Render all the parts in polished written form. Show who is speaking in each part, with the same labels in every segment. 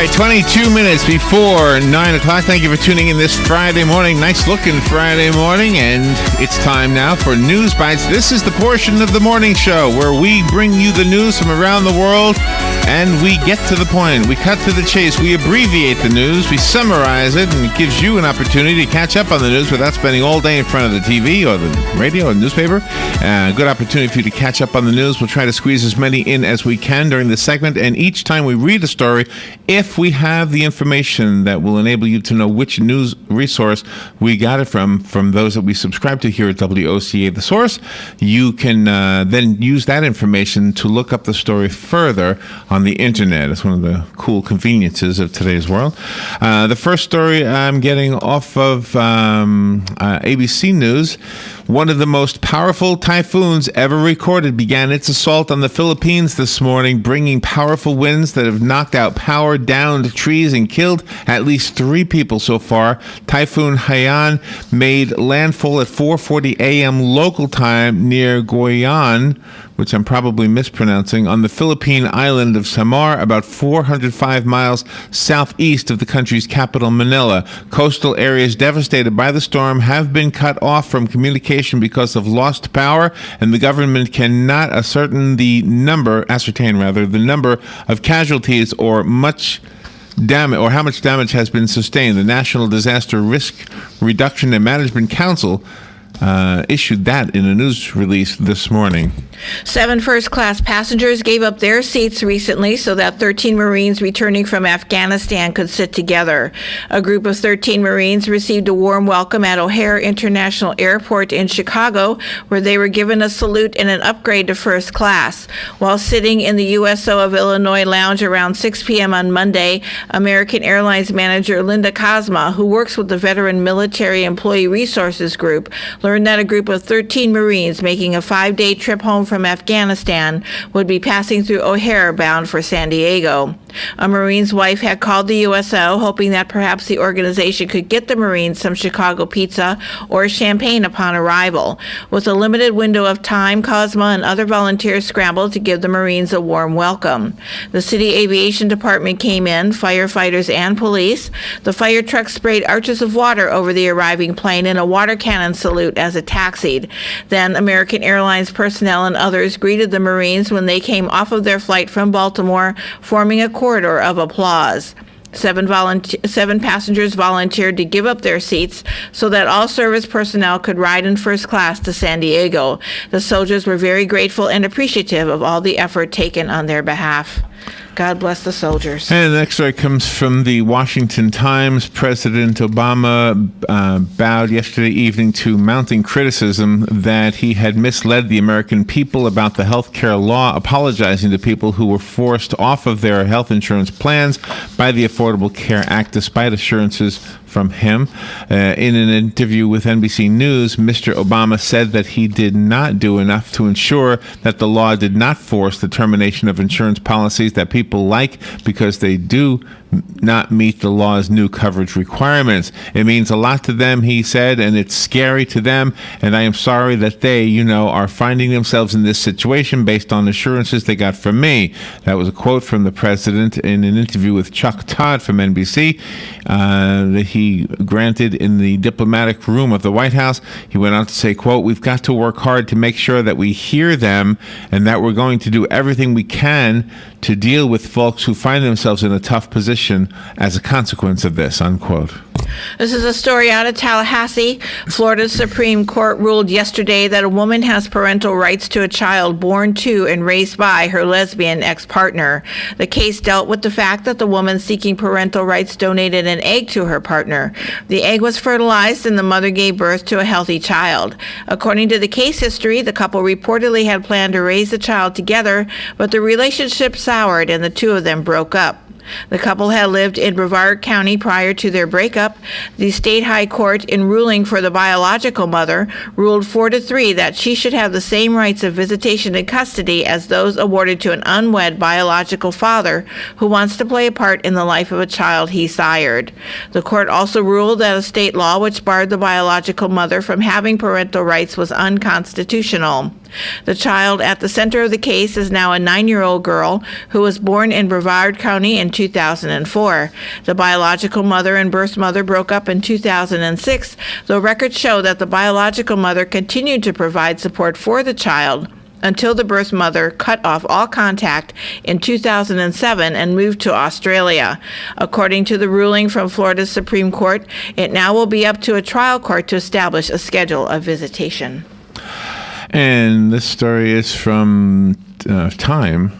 Speaker 1: right, 22 minutes before 9 o'clock. Thank you for tuning in this Friday morning. Nice looking Friday morning. And it's time now for News Bites. This is the portion of the morning show where we bring you the news from around the world and we get to the point. We cut to the chase. We abbreviate the news. We summarize it, and it gives you an opportunity to catch up on the news without spending all day in front of the TV or the radio or the newspaper. Good opportunity for you to catch up on the news. We'll try to squeeze as many in as we can during the segment. And each time we read a story, if we have the information that will enable you to know which news resource we got it from those that we subscribe to here at WOCA, The Source, you can then use that information to look up the story further on the internet. It's one of the cool conveniences of today's world. The first story I'm getting off of ABC News. One of the most powerful typhoons ever recorded began its assault on the Philippines this morning, bringing powerful winds that have knocked out power, downed trees, and killed at least 3 people so far. Typhoon Haiyan made landfall at 4:40 a.m. local time near Goyan, which I'm probably mispronouncing, on the Philippine island of Samar, about 405 miles southeast of the country's capital, Manila. Coastal areas devastated by the storm have been cut off from communication because of lost power, and the government cannot ascertain the number of casualties or how much damage has been sustained. The National Disaster Risk Reduction and Management Council issued that in a news release this morning.
Speaker 2: 7 first-class passengers gave up their seats recently so that 13 Marines returning from Afghanistan could sit together. A group of 13 Marines received a warm welcome at O'Hare International Airport in Chicago, where they were given a salute and an upgrade to first class. While sitting in the USO of Illinois lounge around 6 p.m. on Monday, American Airlines manager Linda Kozma, who works with the Veteran Military Employee Resources Group, learned that a group of 13 Marines making a 5-day trip home from Afghanistan would be passing through O'Hare bound for San Diego. A Marine's wife had called the USO, hoping that perhaps the organization could get the Marines some Chicago pizza or champagne upon arrival. With a limited window of time, Cosma and other volunteers scrambled to give the Marines a warm welcome. The city aviation department came in, firefighters and police. The fire truck sprayed arches of water over the arriving plane and a water cannon salute as it taxied. Then American Airlines personnel and others greeted the Marines when they came off of their flight from Baltimore, forming a corridor of applause. 7 passengers volunteered to give up their seats so that all service personnel could ride in first class to San Diego. The soldiers were very grateful and appreciative of all the effort taken on their behalf. God bless the soldiers.
Speaker 1: And the next story comes from the Washington Times. President Obama bowed yesterday evening to mounting criticism that he had misled the American people about the health care law, apologizing to people who were forced off of their health insurance plans by the Affordable Care Act, despite assurances from him. In an interview with NBC News, Mr. Obama said that he did not do enough to ensure that the law did not force the termination of insurance policies that people like because they do not meet the law's new coverage requirements. It means a lot to them, he said, and it's scary to them, and I am sorry that they, are finding themselves in this situation based on assurances they got from me. That was a quote from the president in an interview with Chuck Todd from NBC that he granted in the diplomatic room of the White House. He went on to say, quote, "We've got to work hard to make sure that we hear them and that we're going to do everything we can to deal with folks who find themselves in a tough position as a consequence of this," unquote.
Speaker 2: This is a story out of Tallahassee. Florida's Supreme Court ruled yesterday that a woman has parental rights to a child born to and raised by her lesbian ex-partner. The case dealt with the fact that the woman seeking parental rights donated an egg to her partner. The egg was fertilized and the mother gave birth to a healthy child. According to the case history, the couple reportedly had planned to raise the child together, but the relationship soured and the two of them broke up. The couple had lived in Brevard County prior to their breakup. The state high court, in ruling for the biological mother, ruled 4-3 that she should have the same rights of visitation and custody as those awarded to an unwed biological father who wants to play a part in the life of a child he sired. The court also ruled that a state law which barred the biological mother from having parental rights was unconstitutional. The child at the center of the case is now a 9-year-old girl who was born in Brevard County in 2004. The biological mother and birth mother broke up in 2006, though records show that the biological mother continued to provide support for the child until the birth mother cut off all contact in 2007 and moved to Australia. According to the ruling from Florida's Supreme Court, it now will be up to a trial court to establish a schedule of visitation.
Speaker 1: And this story is from Time.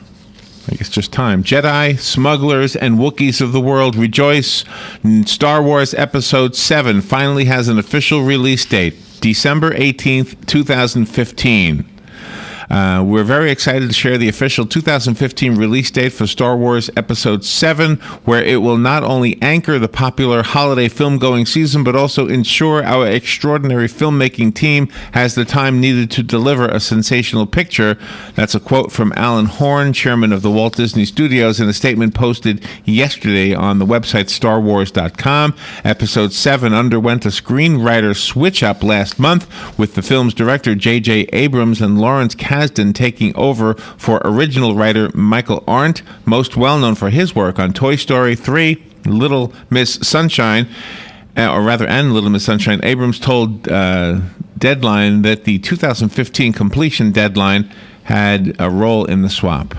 Speaker 1: I guess just Time. Jedi, smugglers, and Wookiees of the world rejoice. Star Wars Episode 7 finally has an official release date, December 18th, 2015. We're very excited to share the official 2015 release date for Star Wars Episode 7, where it will not only anchor the popular holiday film-going season, but also ensure our extraordinary filmmaking team has the time needed to deliver a sensational picture. That's a quote from Alan Horn, chairman of the Walt Disney Studios, in a statement posted yesterday on the website StarWars.com. Episode 7 underwent a screenwriter switch-up last month, with the film's director J.J. Abrams and Lawrence Kasdan taking over for original writer Michael Arndt, most well known for his work on Toy Story 3, Little Miss Sunshine, and Little Miss Sunshine. Abrams told Deadline that the 2015 completion deadline had a role in the swap.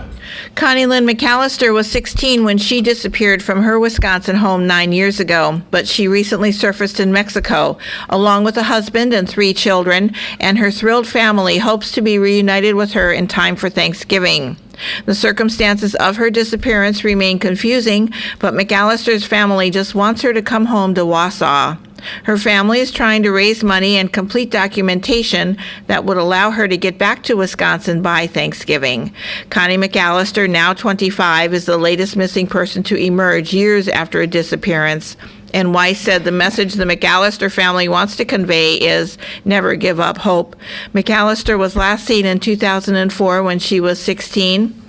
Speaker 2: Connie Lynn McAllister was 16 when she disappeared from her Wisconsin home 9 years ago, but she recently surfaced in Mexico, along with a husband and 3 children, and her thrilled family hopes to be reunited with her in time for Thanksgiving. The circumstances of her disappearance remain confusing, but McAllister's family just wants her to come home to Wausau. Her family is trying to raise money and complete documentation that would allow her to get back to Wisconsin by Thanksgiving. Connie McAllister, now 25, is the latest missing person to emerge years after a disappearance. And Weiss said the message the McAllister family wants to convey is never give up hope. McAllister was last seen in 2004 when she was 16.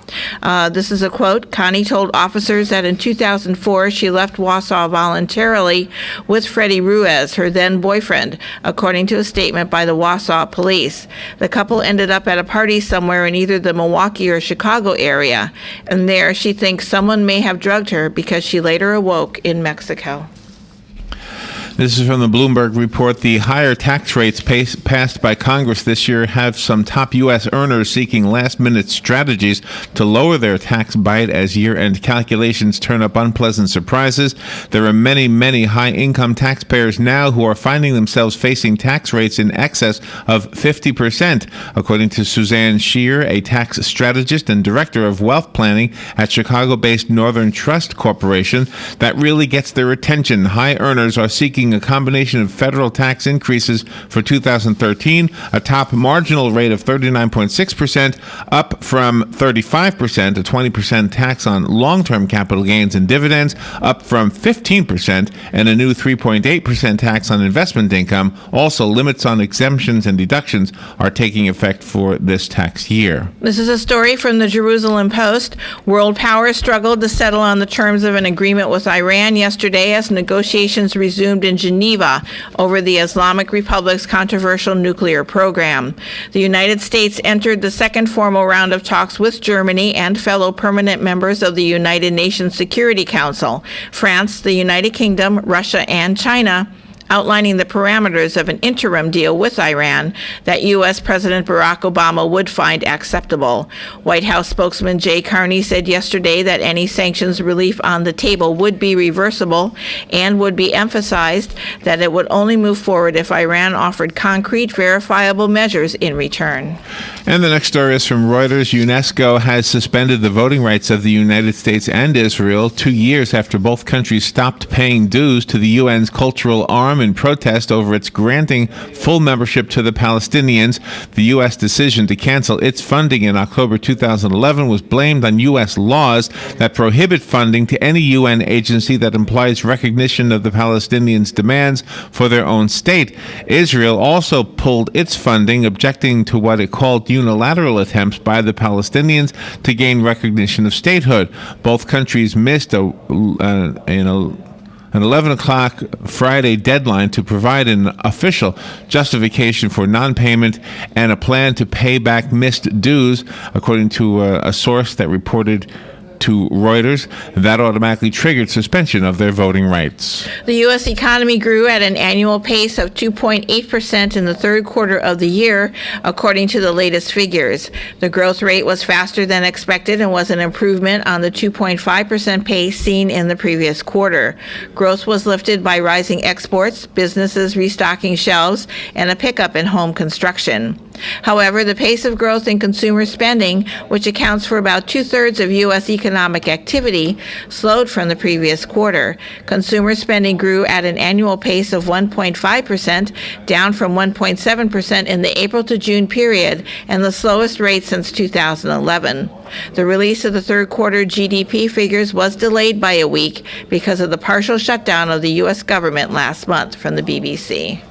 Speaker 2: This is a quote. Connie told officers that in 2004 she left Wausau voluntarily with Freddie Ruiz, her then boyfriend, according to a statement by the Wausau police. The couple ended up at a party somewhere in either the Milwaukee or Chicago area, and there she thinks someone may have drugged her because she later awoke in Mexico.
Speaker 1: This is from the Bloomberg Report. The higher tax rates passed by Congress this year have some top U.S. earners seeking last-minute strategies to lower their tax bite as year-end calculations turn up unpleasant surprises. There are many, many high-income taxpayers now who are finding themselves facing tax rates in excess of 50%, according to Suzanne Scheer, a tax strategist and director of wealth planning at Chicago-based Northern Trust Corporation. That really gets their attention. High earners are seeking a combination of federal tax increases for 2013, a top marginal rate of 39.6%, up from 35%, a 20% tax on long-term capital gains and dividends, up from 15%, and a new 3.8% tax on investment income. Also, limits on exemptions and deductions are taking effect for this tax year.
Speaker 2: This is a story from the Jerusalem Post. World powers struggled to settle on the terms of an agreement with Iran yesterday as negotiations resumed in Geneva over the Islamic Republic's controversial nuclear program. The United States entered the second formal round of talks with Germany and fellow permanent members of the United Nations Security Council, France, the United Kingdom, Russia, and China, outlining the parameters of an interim deal with Iran that U.S. President Barack Obama would find acceptable. White House spokesman Jay Carney said yesterday that any sanctions relief on the table would be reversible and would be emphasized that it would only move forward if Iran offered concrete, verifiable measures in return.
Speaker 1: And the next story is from Reuters. UNESCO has suspended the voting rights of the United States and Israel 2 years after both countries stopped paying dues to the UN's cultural arm in protest over its granting full membership to the Palestinians. The U.S. decision to cancel its funding in October 2011 was blamed on U.S. laws that prohibit funding to any UN agency that implies recognition of the Palestinians' demands for their own state. Israel also pulled its funding, objecting to what it called unilateral attempts by the Palestinians to gain recognition of statehood. Both countries missed an 11 o'clock Friday deadline to provide an official justification for non-payment and a plan to pay back missed dues, according to a source that reported to Reuters. That automatically triggered suspension of their voting rights.
Speaker 2: The U.S. economy grew at an annual pace of 2.8% in the third quarter of the year, according to the latest figures. The growth rate was faster than expected and was an improvement on the 2.5% pace seen in the previous quarter. Growth was lifted by rising exports, businesses restocking shelves, and a pickup in home construction. However, the pace of growth in consumer spending, which accounts for about two-thirds of U.S. economic activity, slowed from the previous quarter. Consumer spending grew at an annual pace of 1.5%, down from 1.7% in the April to June period, and the slowest rate since 2011. The release of the third quarter GDP figures was delayed by a week because of the partial shutdown of the U.S. government last month, from the BBC.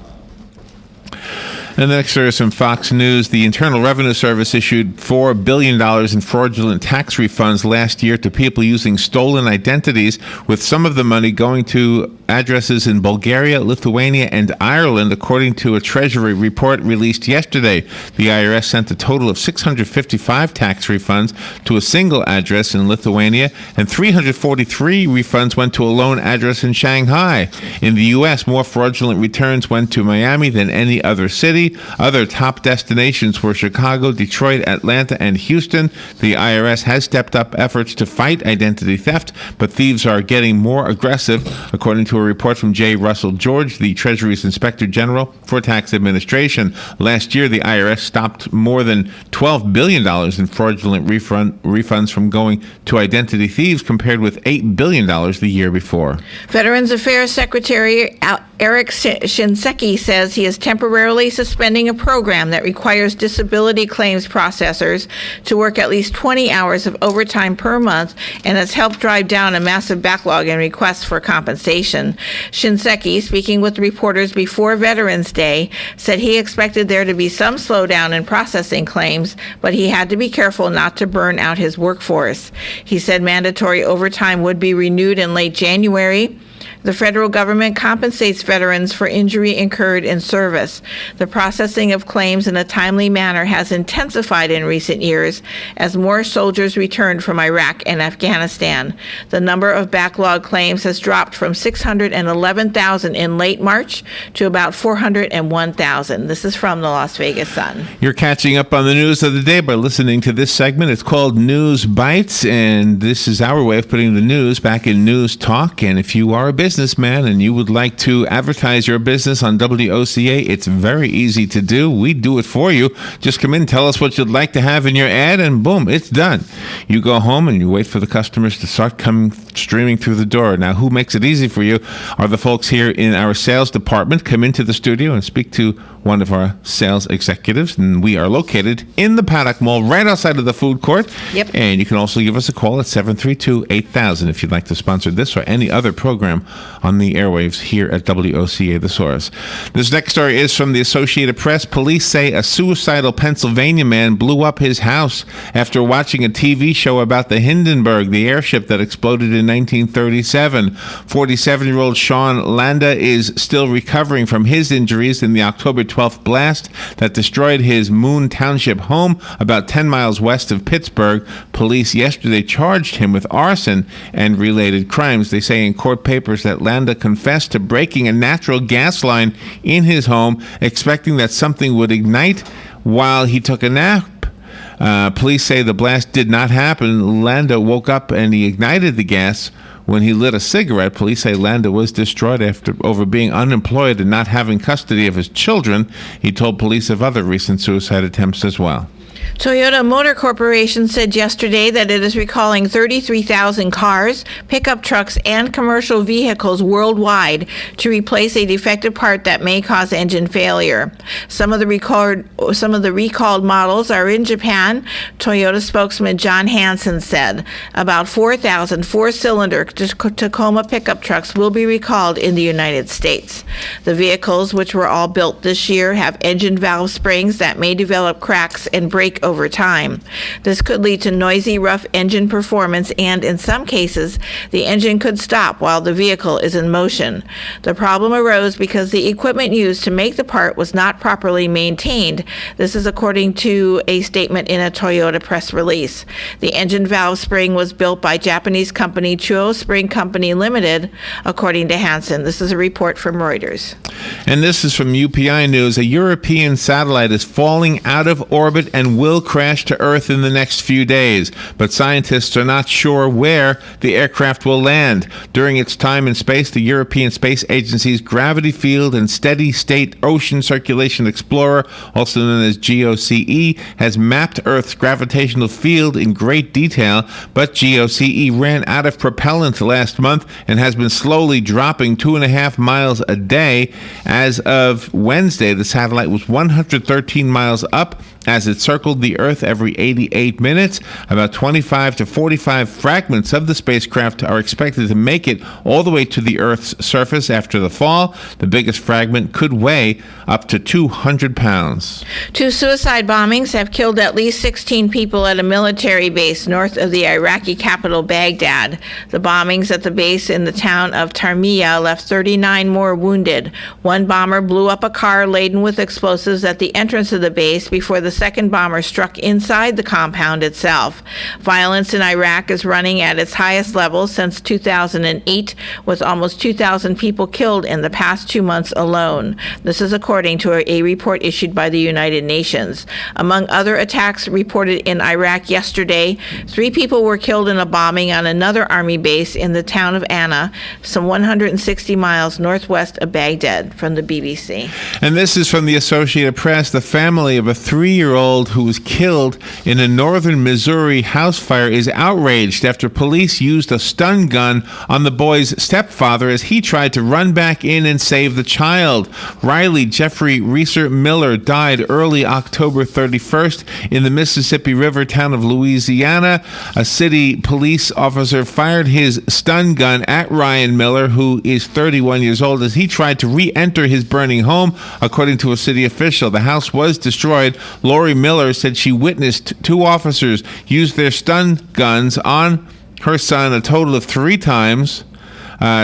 Speaker 1: And the next story is from Fox News. The Internal Revenue Service issued $4 billion in fraudulent tax refunds last year to people using stolen identities, with some of the money going to addresses in Bulgaria, Lithuania, and Ireland, according to a Treasury report released yesterday. The IRS sent a total of 655 tax refunds to a single address in Lithuania, and 343 refunds went to a lone address in Shanghai. In the U.S., more fraudulent returns went to Miami than any other city. Other top destinations were Chicago, Detroit, Atlanta, and Houston. The IRS has stepped up efforts to fight identity theft, but thieves are getting more aggressive, according to a report from J. Russell George, the Treasury's Inspector General for Tax Administration. Last year, the IRS stopped more than $12 billion in fraudulent refunds from going to identity thieves, compared with $8 billion the year before.
Speaker 2: Veterans Affairs Secretary Eric Shinseki says he is temporarily suspending a program that requires disability claims processors to work at least 20 hours of overtime per month, and has helped drive down a massive backlog in requests for compensation. Shinseki, speaking with reporters before Veterans Day, said he expected there to be some slowdown in processing claims, but he had to be careful not to burn out his workforce. He said mandatory overtime would be renewed in late January. The federal government compensates veterans for injury incurred in service. The processing of claims in a timely manner has intensified in recent years as more soldiers returned from Iraq and Afghanistan. The number of backlog claims has dropped from 611,000 in late March to about 401,000. This is from the Las Vegas Sun.
Speaker 1: You're catching up on the news of the day by listening to this segment. It's called News Bites, and this is our way of putting the news back in news talk. And if you are a businessman and you would like to advertise your business on WOCA, it's very easy to do. We do it for you. Just come in, tell us what you'd like to have in your ad, and boom, it's done. You go home and you wait for the customers to start coming streaming through the door. Now, who makes it easy for you are the folks here in our sales department. Come into the studio and speak to one of our sales executives, and we are located in the Paddock Mall, right outside of the food court.
Speaker 2: Yep.
Speaker 1: And you can also give us a call at 732-8000 if you'd like to sponsor this or any other program on the airwaves here at WOCA, The Source. This next story is from the Associated Press. Police say a suicidal Pennsylvania man blew up his house after watching a TV show about the Hindenburg, the airship that exploded in 1937. 47-year-old Sean Landa is still recovering from his injuries in the October 12th blast that destroyed his Moon Township home about 10 miles west of Pittsburgh. Police yesterday charged him with arson and related crimes. They say in court papers that Landa confessed to breaking a natural gas line in his home, expecting that something would ignite while he took a nap. Police say the blast did not happen. Landa woke up and he ignited the gas when he lit a cigarette. Police say Landa was distraught over being unemployed and not having custody of his children. He told police of other recent suicide attempts as well.
Speaker 2: Toyota Motor Corporation said yesterday that it is recalling 33,000 cars, pickup trucks, and commercial vehicles worldwide to replace a defective part that may cause engine failure. Some of the recalled models are in Japan. Toyota spokesman John Hansen said about 4,000 four-cylinder Tacoma pickup trucks will be recalled in the United States. The vehicles, which were all built this year, have engine valve springs that may develop cracks and break break over time. This could lead to noisy, rough engine performance, and in some cases, the engine could stop while the vehicle is in motion. The problem arose because the equipment used to make the part was not properly maintained. This is according to a statement in a Toyota press release. The engine valve spring was built by Japanese company Chuo Spring Company Limited, according to Hansen. This is a report from Reuters.
Speaker 1: And this is from UPI News. A European satellite is falling out of orbit and will crash to Earth in the next few days, but scientists are not sure where the aircraft will land. During its time in space, the European Space Agency's Gravity Field and Steady State Ocean Circulation Explorer, also known as GOCE, has mapped Earth's gravitational field in great detail, but GOCE ran out of propellant last month and has been slowly dropping 2.5 miles a day. As of Wednesday, the satellite was 113 miles up as it circled the Earth every 88 minutes. About 25 to 45 fragments of the spacecraft are expected to make it all the way to the Earth's surface after the fall. The biggest fragment could weigh up to 200 pounds.
Speaker 2: 2 suicide bombings have killed at least 16 people at a military base north of the Iraqi capital, Baghdad. The bombings at the base in the town of Tarmiya left 39 more wounded. One bomber blew up a car laden with explosives at the entrance of the base before the second bomber struck inside the compound itself. Violence in Iraq is running at its highest level since 2008, with almost 2,000 people killed in the past 2 months alone. This is according to a report issued by the United Nations. Among other attacks reported in Iraq yesterday, 3 people were killed in a bombing on another army base in the town of Anna, some 160 miles northwest of Baghdad, from the BBC.
Speaker 1: And this is from the Associated Press. The family of a 3-year-old who was killed in a northern Missouri house fire is outraged after police used a stun gun on the boy's stepfather as he tried to run back in and save the child. Riley Jeffrey Reeser Miller died early October 31st in the Mississippi River town of Louisiana. A city police officer fired his stun gun at Ryan Miller, who is 31 years old, as he tried to re-enter his burning home, according to a city official. The house was destroyed. Lori Miller said she witnessed 2 officers use their stun guns on her son a total of 3 times.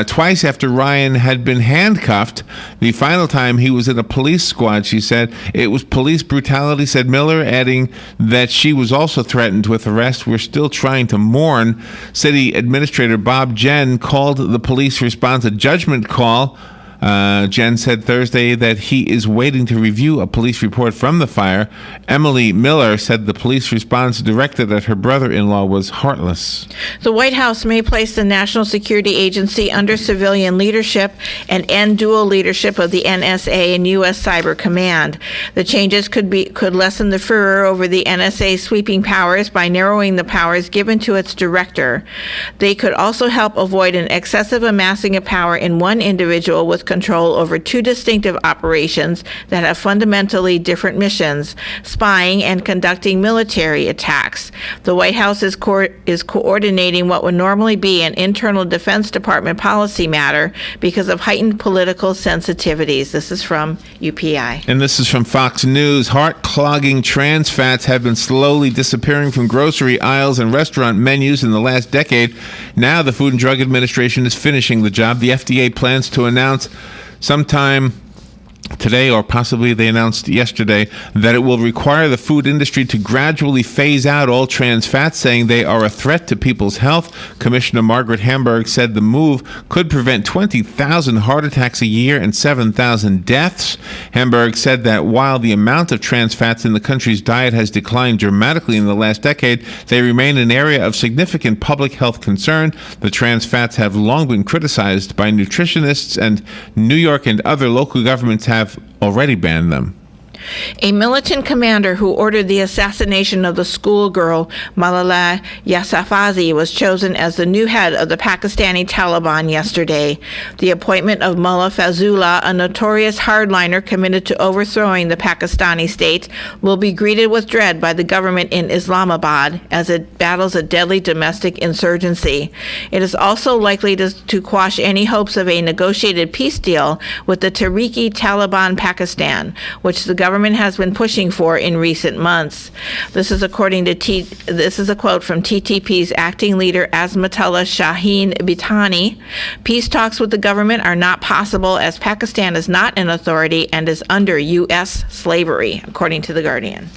Speaker 1: Twice after Ryan had been handcuffed. The final time he was in a police squad, she said. It was police brutality, said Miller, adding that she was also threatened with arrest. We're still trying to mourn. City Administrator Bob Jen called the police response a judgment call. Jen said Thursday that he is waiting to review a police report from the fire. Emily Miller said the police response directed at her brother-in-law was heartless.
Speaker 2: The White House may place the National Security Agency under civilian leadership and end dual leadership of the NSA and U.S. Cyber Command. The changes could lessen the furor over the NSA's sweeping powers by narrowing the powers given to its director. They could also help avoid an excessive amassing of power in one individual with control over 2 distinctive operations that have fundamentally different missions: spying and conducting military attacks. The White House is coordinating what would normally be an internal Defense Department policy matter because of heightened political sensitivities. This is from UPI.
Speaker 1: And this is from Fox News. Heart-clogging trans fats have been slowly disappearing from grocery aisles and restaurant menus in the last decade. Now the Food and Drug Administration is finishing the job. The FDA plans to announce sometime today, or possibly they announced yesterday, that it will require the food industry to gradually phase out all trans fats, saying they are a threat to people's health. Commissioner Margaret Hamburg said the move could prevent 20,000 heart attacks a year and 7,000 deaths. Hamburg said that while the amount of trans fats in the country's diet has declined dramatically in the last decade, they remain an area of significant public health concern. The trans fats have long been criticized by nutritionists, and New York and other local governments have already banned them.
Speaker 2: A militant commander who ordered the assassination of the schoolgirl Malala Yousafzai was chosen as the new head of the Pakistani Taliban yesterday. The appointment of Mullah Fazullah, a notorious hardliner committed to overthrowing the Pakistani state, will be greeted with dread by the government in Islamabad as it battles a deadly domestic insurgency. It is also likely to quash any hopes of a negotiated peace deal with the Tehrik-e-Taliban Pakistan, which the government government has been pushing for in recent months. This is a quote from TTP's acting leader Azmatullah Shaheen Bitani. Peace talks with the government are not possible as Pakistan is not an authority and is under U.S. slavery, according to The Guardian.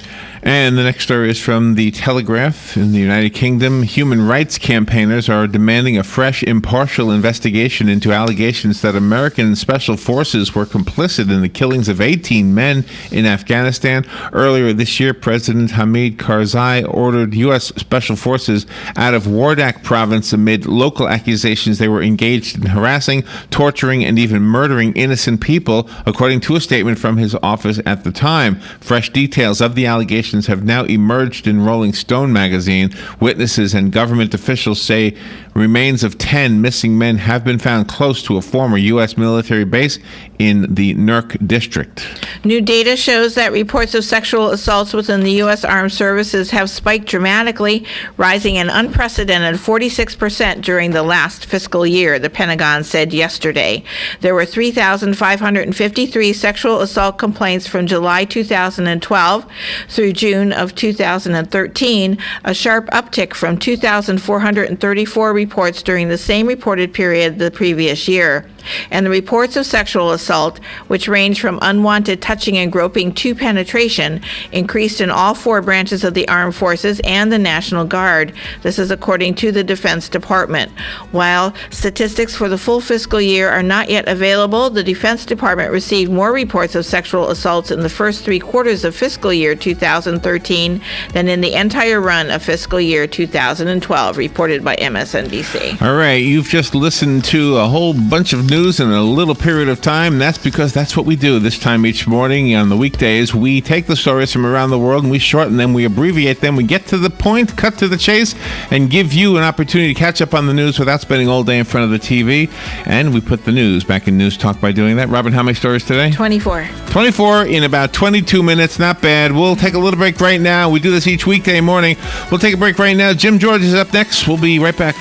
Speaker 1: And the next story is from The Telegraph. In the United Kingdom, human rights campaigners are demanding a fresh, impartial investigation into allegations that American special forces were complicit in the killings of 18 men in Afghanistan. Earlier this year, President Hamid Karzai ordered U.S. special forces out of Wardak province amid local accusations they were engaged in harassing, torturing, and even murdering innocent people, according to a statement from his office at the time. Fresh details of the allegations have now emerged in Rolling Stone magazine. Witnesses and government officials say remains of 10 missing men have been found close to a former U.S. military base in the Nurk district.
Speaker 2: New data shows that reports of sexual assaults within the U.S. Armed Services have spiked dramatically, rising an unprecedented 46% during the last fiscal year, the Pentagon said yesterday. There were 3,553 sexual assault complaints from July 2012 through June of 2013, a sharp uptick from 2,434 reports during the same reported period the previous year. And the reports of sexual assault, which range from unwanted touching and groping to penetration, increased in all four branches of the armed forces and the National Guard. This is according to the Defense Department. While statistics for the full fiscal year are not yet available, the Defense Department received more reports of sexual assaults in the first 3 quarters of fiscal year 2013 than in the entire run of fiscal year 2012, reported by MSNBC.
Speaker 1: All right, you've just listened to a whole bunch of news in a little period of time. That's because that's what we do this time each morning on the weekdays. We take the stories from around the world and we shorten them, we abbreviate them, we get to the point, cut to the chase, and give you an opportunity to catch up on the neuse without spending all day in front of the TV. And we put the news back in News Talk by doing that. Robin, how many stories today?
Speaker 2: 24.
Speaker 1: 24 in about 22 minutes. Not bad. We'll take a little break right now. We do this each weekday morning. We'll take a break right now. Jim George is up next. We'll be right back.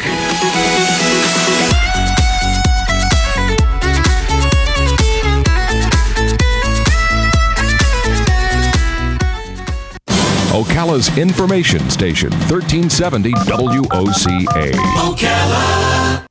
Speaker 3: Ocala's information station, 1370 WOCA.
Speaker 4: Ocala.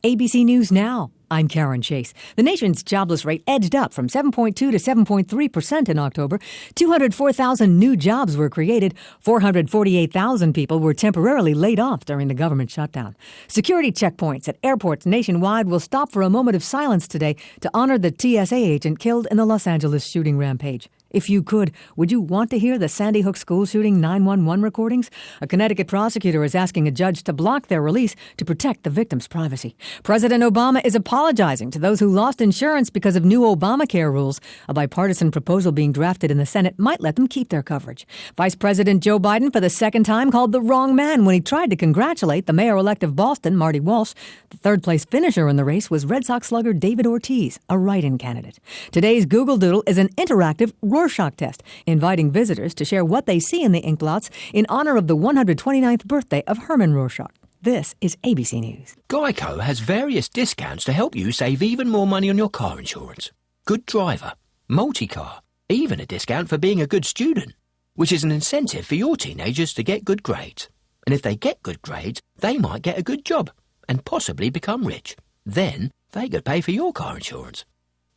Speaker 5: ABC News Now. I'm Karen Chase. The nation's jobless rate edged up from 7.2 to 7.3% in October. 204,000 new jobs were created. 448,000 people were temporarily laid off during the government shutdown. Security checkpoints at airports nationwide will stop for a moment of silence today to honor the TSA agent killed in the Los Angeles shooting rampage. If you could, would you want to hear the Sandy Hook school shooting 911 recordings? A Connecticut prosecutor is asking a judge to block their release to protect the victim's privacy. President Obama is apologizing to those who lost insurance because of new Obamacare rules. A bipartisan proposal being drafted in the Senate might let them keep their coverage. Vice President Joe Biden, for the second time, called the wrong man when he tried to congratulate the mayor-elect of Boston, Marty Walsh. The third-place finisher in the race was Red Sox slugger David Ortiz, a write-in candidate. Today's Google Doodle is an interactive Rorschach test, inviting visitors to share what they see in the ink blots in honor of the 129th birthday of Herman Rorschach. This is ABC News.
Speaker 6: Geico has various discounts to help you save even more money on your car insurance. Good driver, multi-car, even a discount for being a good student, which is an incentive for your teenagers to get good grades. And if they get good grades, they might get a good job and possibly become rich. Then they could pay for your car insurance.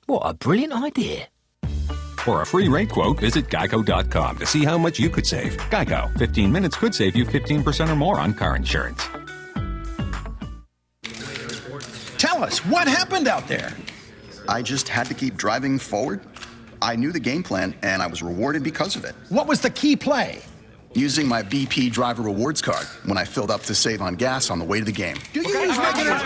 Speaker 6: What a brilliant idea.
Speaker 3: For a free rate quote, visit geico.com to see how much you could save. Geico. 15 minutes could save you 15% or more on car insurance.
Speaker 7: Tell us, what happened out there?
Speaker 8: I just had to keep driving forward. I knew the game plan, and I was rewarded because of it.
Speaker 7: What was the key play?
Speaker 8: Using my BP driver rewards card when I filled up to save on gas on the way to the game.
Speaker 7: Do you use regular...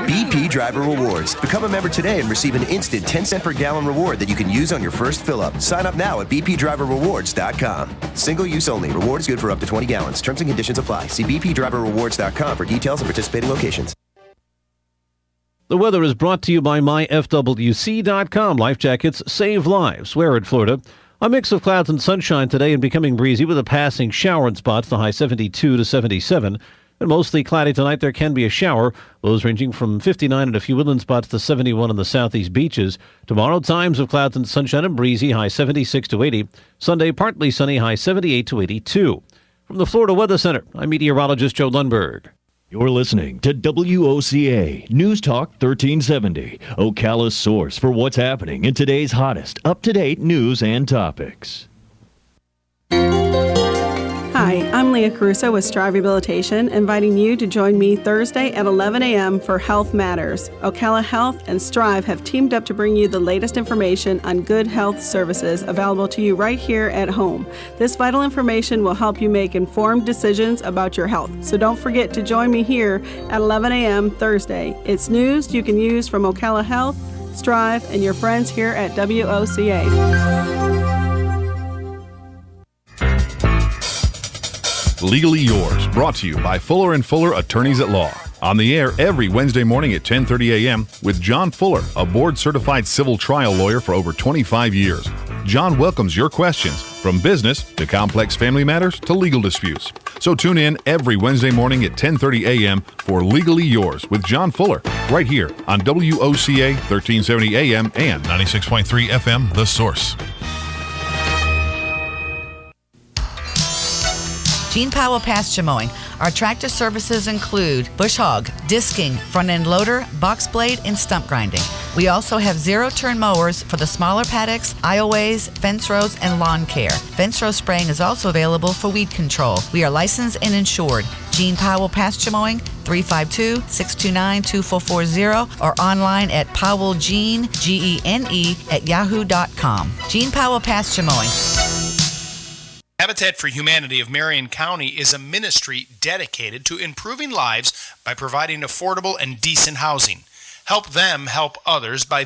Speaker 9: BP Driver Rewards. Become a member today and receive an instant 10-cent per gallon reward that you can use on your first fill-up. Sign up now at bpdriverrewards.com. Single use only. Reward is good for up to 20 gallons. Terms and conditions apply. See bpdriverrewards.com for details and participating locations.
Speaker 10: The weather is brought to you by myfwc.com. Life jackets save lives. Wear it, Florida. A mix of clouds and sunshine today and becoming breezy with a passing shower in spots, the high 72 to 77. And mostly cloudy tonight. There can be a shower. Lows ranging from 59 at a few woodland spots to 71 on the southeast beaches. Tomorrow, times of clouds and sunshine and breezy, high 76 to 80. Sunday, partly sunny, high 78 to 82. From the Florida Weather Center, I'm meteorologist Joe Lundberg.
Speaker 11: You're listening to WOCA News Talk 1370, Ocala's source for what's happening in today's hottest, up-to-date news and topics.
Speaker 12: Hi, I'm Leah Caruso with Strive Rehabilitation, inviting you to join me Thursday at 11 a.m. for Health Matters. Ocala Health and Strive have teamed up to bring you the latest information on good health services available to you right here at home. This vital information will help you make informed decisions about your health. So don't forget to join me here at 11 a.m. Thursday. It's news you can use from Ocala Health, Strive, and your friends here at WOCA.
Speaker 13: Legally Yours, brought to you by Fuller & Fuller Attorneys at Law. On the air every Wednesday morning at 10:30 a.m. with John Fuller, a board-certified civil trial lawyer for over 25 years. John welcomes your questions, from business to complex family matters to legal disputes. So tune in every Wednesday morning at 10:30 a.m. for Legally Yours with John Fuller, right here on WOCA 1370 AM and 96.3 FM, The Source.
Speaker 14: Gene Powell Pasture Mowing. Our tractor services include bush hog, disking, front-end loader, box blade, and stump grinding. We also have zero-turn mowers for the smaller paddocks, aisleways, fence rows, and lawn care. Fence row spraying is also available for weed control. We are licensed and insured. Gene Powell Pasture Mowing, 352-629-2440, or online at powellgene, Gene, at yahoo.com. Gene Powell Pasture Mowing.
Speaker 15: Habitat for Humanity of Marion County is a ministry dedicated to improving lives by providing affordable and decent housing. Help them help others by